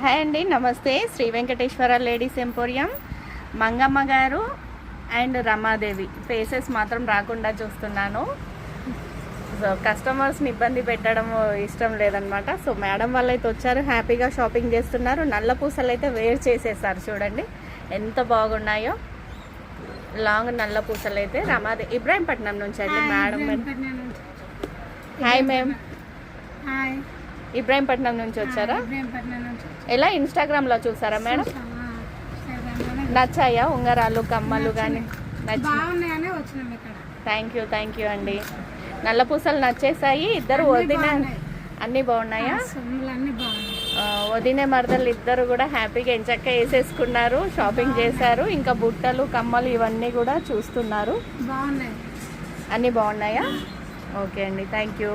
Hi అండి, నమస్తే. Sri Venkateswara ladies emporium. Mangamma గారు అండ్ రమాదేవి ఫేసెస్ మాత్రం రాకుండా చూస్తున్నాను. సో కస్టమర్స్ని ఇబ్బంది పెట్టడం ఇష్టం లేదనమాట. సో మేడం వాళ్ళు అయితే వచ్చారు, హ్యాపీగా షాపింగ్ చేస్తున్నారు. నల్ల పూసలు అయితే వేర్ చేసేసారు. చూడండి ఎంత బాగున్నాయో. లాంగ్ నల్ల పూసలు అయితే రమాదేవి ఇబ్రాహీంపట్నం నుంచి అండి మేడం. Hi ma'am. ఇబ్రాహీంపట్నం నుంచి వచ్చారా? ఎలా ఇన్స్టాగ్రామ్లో చూసారా మేడం? నచ్చాయా ఉంగరాలు కమ్మలు కానీ? థ్యాంక్ యూ అండి. నల్ల పూసలు నచ్చేసాయి. ఇద్దరు వదిన అన్నీ బాగున్నాయా? వదిన మరదలు ఇద్దరు కూడా హ్యాపీగా ఎంచక్క వేసేసుకున్నారు, షాపింగ్ చేశారు. ఇంకా బుట్టలు కమ్మలు ఇవన్నీ కూడా చూస్తున్నారు. అన్నీ బాగున్నాయా? ఓకే అండి, థ్యాంక్ యూ.